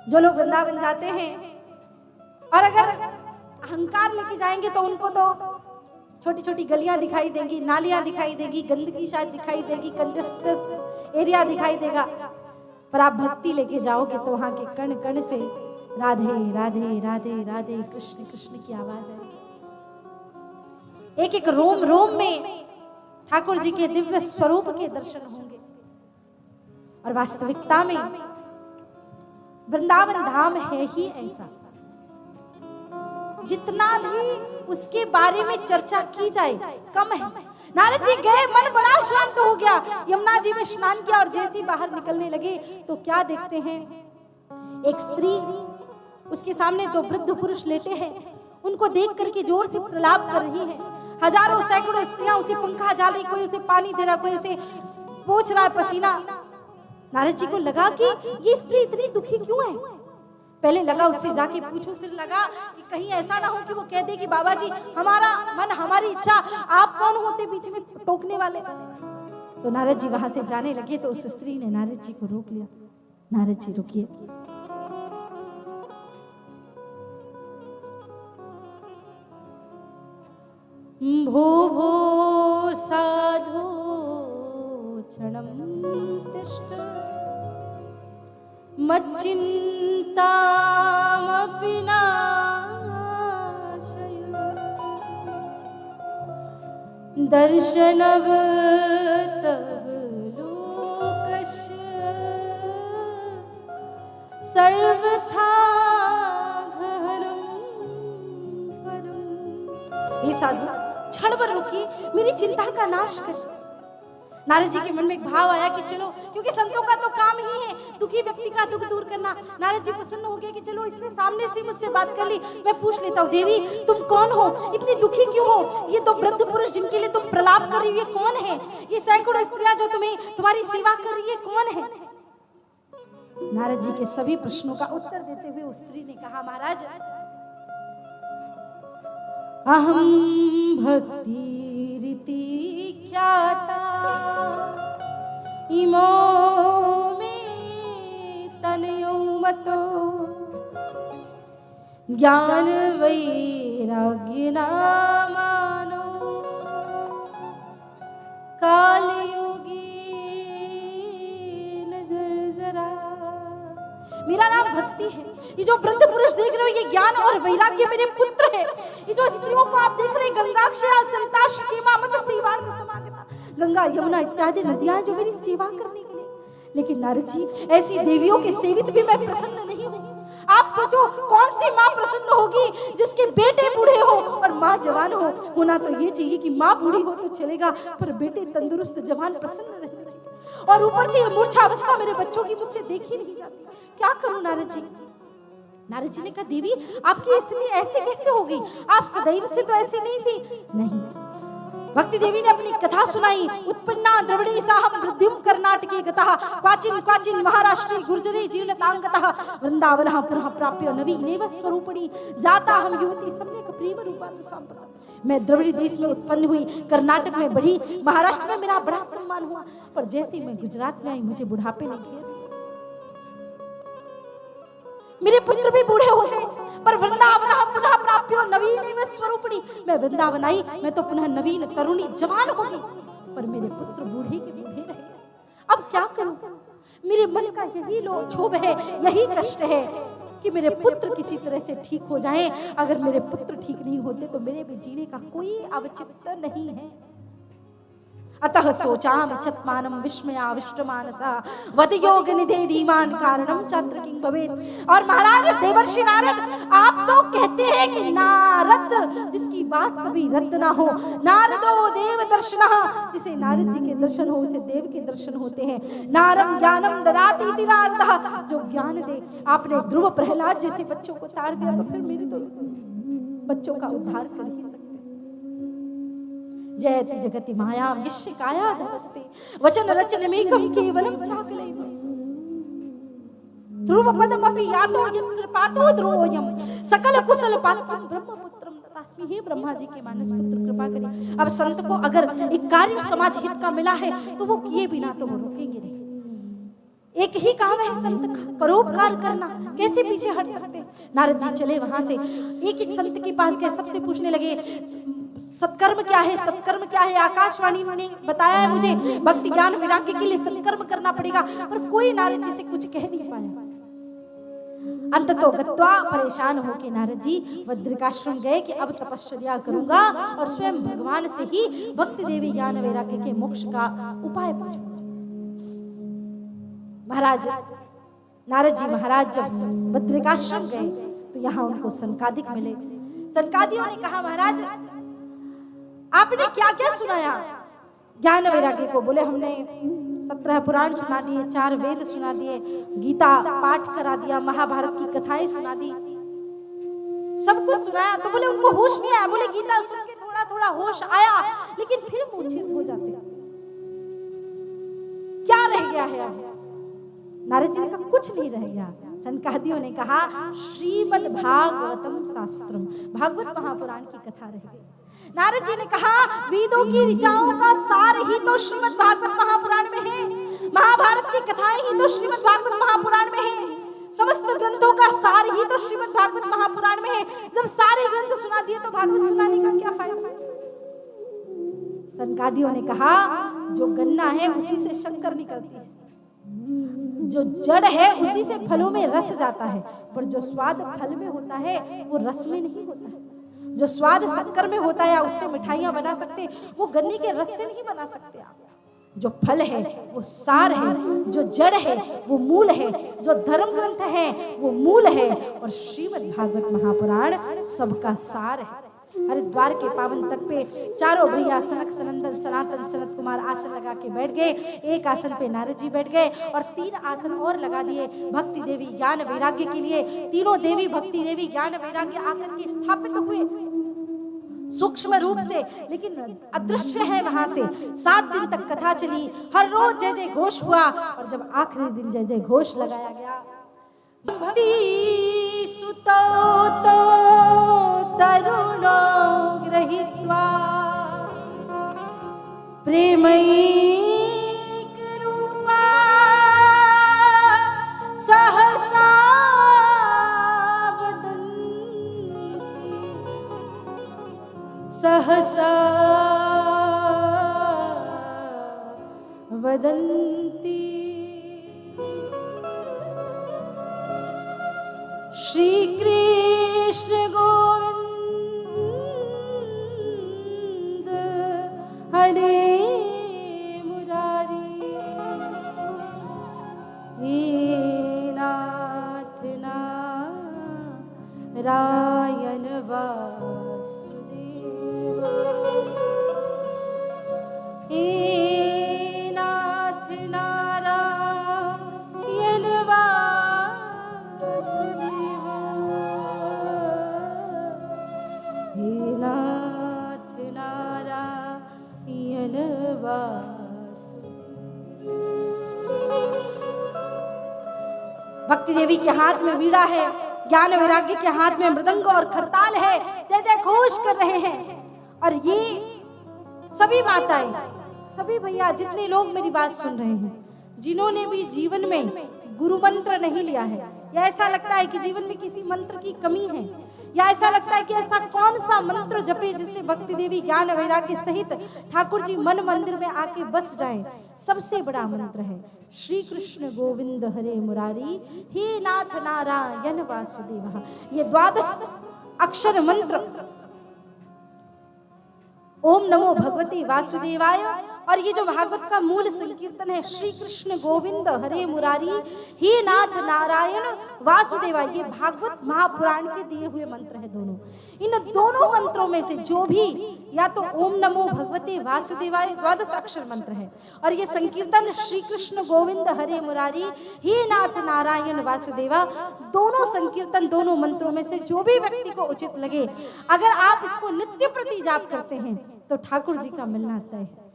जो लोग वृंदावन जाते हैं और अगर अहंकार लेके जाएंगे तो उनको तो छोटी छोटी गलियां दिखाई देंगी, नालियां दिखाई देगी, गंदगी शायद दिखाई देगी, कंजेस्टेड एरिया दिखाई देगा। पर आप भक्ति लेके जाओगे तो वहां के कण कण से राधे राधे राधे राधे कृष्ण कृष्ण की आवाज आएगी। एक एक रोम रोम में ठाकुर जी के दिव्य स्वरूप के दर्शन होंगे। और वास्तविकता में वृंदावन धाम है ही ऐसा, जितना भी उसके बारे में चर्चा की जाए कम है। नारद जी गए, मन बड़ा शांत हो गया, यमुना जी में स्नान किया और जैसे ही बाहर निकलने लगे तो क्या देखते हैं, एक स्त्री, उसके सामने दो वृद्ध पुरुष लेटे हैं। उनको देख करके जोर से प्रलाप कर रही हैं। हजारों सैकड़ों स्त्रियां उसे पंखा डाल रही, कोई उसे पानी दे रहा, कोई उसे पोंछ रहा है पसीना। नारद जी को लगा कि ये स्त्री इतनी दुखी क्यों है। पहले लगा उससे जाके पूछूं, फिर लगा कि कहीं ऐसा ना हो कि वो कह दे कि बाबा जी हमारा मन हमारी इच्छा, आप कौन होते बीच में टोकने वाले। तो नारद जी वहां से जाने लगे तो उस स्त्री ने नारद जी को रोक लिया। नारद जी रुकिए, भो भो साधो क्षणं तिष्ठ मच्चिन्तामपि नाशय दर्शनव तव लोकस्य सर्वथा गहनं परम्। हे साधु, क्षण भर रुकिए, मेरी चिंता का नाश कर। नारद जी के मन में एक भाव आया कि चलो, क्योंकि संतों का तो काम ही है दुखी व्यक्ति का दुख दूर करना। नारद जी प्रसन्न हो गए कि चलो इसने सामने से मुझसे बात कर ली, मैं पूछ लेता हूँ, देवी तुम कौन हो, इतनी दुखी क्यों हो। ये तो वृद्ध पुरुष जिनके लिए तुम प्रलाप कर रही हो, ये कौन है। ये सैकड़ों स्त्रियां जो तुम्हारी सेवा कर रही है, कौन है। नारद जी के सभी प्रश्नों का उत्तर देते हुए उस स्त्री ने कहा, महाराज अहम भक्ति रीति ख्याता इमो में तनयो मतो ज्ञान वैराग्य नामानो कालयोगी नजर जरा। मेरा नाम भक्ति है। ये जो वृद्ध पुरुष देख रहे हो, ये ज्ञान और वैराग्य मेरे पुत्र है। ये जो स्त्रियों को आप देख रहे हैं, गंगाक्षया संताश केमा मत सेवार्थ समागता, गंगा यमुना इत्यादि नदियां जो मेरी सेवा करने के लिए। लेकिन नारद जी, ऐसी देवियों के सेवित भी मैं प्रसन्न नहीं हूँ। आप सोचो कौन सी माँ प्रसन्न होगी जिसके बेटे बूढ़े हो और माँ जवान हो। होना तो ये चाहिए कि माँ बूढ़ी हो तो चलेगा, पर बेटे तंदुरुस्त जवान प्रसन्न रहना चाहिए। और ऊपर से ये मूर्छा अवस्था मेरे बच्चों की मुझसे देखी नहीं जाती। क्या करूं नारद जी। नारद जी ने कहा, देवी आपकी स्थिति ऐसे कैसे हो गई, आप सदैव से तो ऐसी नहीं थी। नहीं, भक्ति देवी ने अपनी कथा सुनाई। उत्पन्ना द्रविड़ी साहम वृद्धिम कर्नाटके गतः क्वाचिन क्वाचिन महाराष्ट्री गुर्जरी जीर्णतांगतः वृंदावनः पुनः प्राप्य नवीनेव स्वरूपिणी जाता हम युवती सम्यक प्रेम रूपातु सांप्रतम। मैं द्रविड़ी देश में उत्पन्न हुई, कर्नाटक में बढ़ी, महाराष्ट्र में मेरा बड़ा सम्मान हुआ, पर जैसे मैं गुजरात में आई मुझे बुढ़ापे ने घेर। मेरे पुत्र भी बूढ़े हो गए, पर वृंदावन पुनः प्राप्यो नवीन स्वरूपिणी। मैं वृंदावन आई, मैं तो पुनः नवीन तरुणी जवान हो गई, पर मेरे पुत्र बूढ़े के बूढ़े रहे। अब क्या करूं। मेरे मन का यही क्षोभ है, यही कष्ट है कि मेरे पुत्र किसी तरह से ठीक हो जाएं। अगर मेरे पुत्र ठीक नहीं होते तो मेरे भी जीने का कोई औचित्य नहीं है। अतः सोचामि चत्मानं विस्मयाविष्टमानसा वद योग निधे धीमान कारणम छात्र किंग भवेत्। और महाराज देवर्षि नारद, आप तो कहते हैं कि नारद जिसकी बात कभी रद्द ना हो, नारदो देव दर्शनः, जिसे नारद जी के दर्शन हो उसे देव के दर्शन होते हैं। नारम ज्ञानम ददाति इति नारदः, जो ज्ञान दे। आपने ध्रुव प्रहलाद जैसे बच्चों को तार दिया, तो फिर मेरे तो बच्चों का उद्धार कर ही सकते। जयति जगति मायां यस्य काया नमस्ते वचन रचनमेकं केवलं चाकलैव ध्रुव पदमपि यातो यत्र पातो ध्रुवोऽयं सकल कुशल पात्रं ब्रह्मपुत्रं ददास्मि। हे ब्रह्मा जी के मानस पुत्र, कृपा करिए। अब संत को अगर एक कार्य समाज हित का मिला है तो वो किए बिना तो वो रुकेंगे नहीं। एक ही काम है संत का, परोपकार करना, कैसे पीछे हट सकते हैं। नारद जी चले वहां से, एक एक संत के पास गए, सबसे पूछने लगे सत्कर्म क्या है, सत्कर्म क्या है। आकाशवाणी ने बताया है मुझे भक्ति ज्ञान वैराग्य के लिए सत्कर्म करना पड़ेगा, पर कोई नारद जी से कुछ कह नहीं पाया। अंततो गत्वा परेशान होके नारद जी बद्रिकाश्रम गए कि अब तपश्चर्या करूंगा और स्वयं भगवान से ही भक्ति देवी ज्ञान वैराग्य के मोक्ष का उपाय पूछूंगा। महाराज नारद जी महाराज जब बद्रिकाश्रम गए तो यहाँ उनको सनकादिक मिले। सनकादियों ने कहा महाराज आपने क्या क्या सुनाया ज्ञान वैराग्य को। बोले हमने 17 पुराण सुना दिए, 4 वेद सुना दिए, गीता पाठ करा दिया, महाभारत की कथाएं सुना दी, सब कुछ सुनाया। तो बोले उनको होश नहीं आया। बोले गीता सुन के थोड़ा थोड़ा होश आया लेकिन फिर मूर्छित हो जाते, क्या रह गया है। नारद जी ने कहा कुछ नहीं रह गया। सनकादियों ने कहा श्रीमद् भागवतम शास्त्रम, भागवत महापुराण की कथा रह गई। नारद जी ने कहा वेदों की ऋचाओं का सार ही तो श्रीमद् भागवत महापुराण में है, महाभारत की कथाएं ही तो श्रीमद् भागवत महापुराण में है, समस्त ग्रंथों का सार ही तो श्रीमद् भागवत महापुराण में है। जब सारे ग्रंथ सुना दिए तो भागवत सुनाने का क्या फायदा। सनकादियों ने कहा जो गन्ना है उसी से शक्कर निकलती है, जो जड़ है उसी से फलों में रस जाता है, पर जो स्वाद फल में होता है वो रस में नहीं होता है। जो स्वाद शक्कर में होता है उससे मिठाइयां बना सकते, वो गन्ने के रस से नहीं बना सकते आप। जो फल है वो सार है, जो जड़ है वो मूल है, जो धर्म ग्रंथ है वो मूल है, और श्रीमद् भागवत महापुराण सबका सार है। हरिद्वार के पावन तट पे चारों भैया सनक सनंदन सनातन सनत कुमार आसन लगा के बैठ गए। एक आसन पे नारद जी बैठ गए और 3 आसन और लगा दिए भक्ति देवी ज्ञान वैराग्य के लिए। तीनों देवी भक्ति देवी ज्ञान वैराग्य आकर के स्थापित हुए सूक्ष्म रूप से, लेकिन अदृश्य है वहां से। 7 दिन तक कथा चली, हर रोज जय जय घोष हुआ, और जब आखिरी दिन जय जय घोष लगाया गया भक्ति सुतो तो तरुणो गृहीत्वा प्रेमैक रूपा सहसा वदन्ति श्री कृष्ण गोविंद हरे मुरारी हे नाथ नारायण वासुदेव, हे नाथ नारायण वासुदेव, हे नाथ नारायण वासुदेव। भक्ति देवी के हाथ में वीणा है, ज्ञान वैराग्य के हाथ में मृदंग और खरताल है, जय जय घोष कर रहे हैं। और ये सभी माताएं, सभी भैया, जितने लोग मेरी बात सुन रहे हैं, जिन्होंने भी जीवन में गुरु मंत्र नहीं लिया है, या ऐसा लगता है कि जीवन में किसी मंत्र की कमी है, या ऐसा लगता है कि ऐसा कौन सा मंत्र जपे जिससे भक्ति देवी ज्ञान वैराग्य सहित ठाकुर जी मन मंदिर में आके बस जाए। सबसे बड़ा मंत्र है श्री कृष्ण गोविंद हरे मुरारी, हे नाथ नारायण वासुदेव। ये 12 अक्षर मंत्र ओम नमो भगवते वासुदेवाय, और ये जो भागवत का मूल संकीर्तन है श्री कृष्ण गोविंद हरे मुरारी, हे नाथ नारायण वासुदेवाय, ये भागवत महापुराण के दिए हुए मंत्र है दोनों। इन दोनों मंत्रों में से जो भी या तो ओम नमो भगवते वासुदेवाय 12 अक्षर मंत्र है, और ये संकीर्तन श्री कृष्ण गोविंद हरे मुरारी, हे नाथ नारायण वासुदेवा, दोनों संकीर्तन दोनों मंत्रों में से जो भी व्यक्ति को उचित लगे, अगर आप इसको नित्य प्रति जाप करते हैं तो ठाकुर जी का मिलना तय है।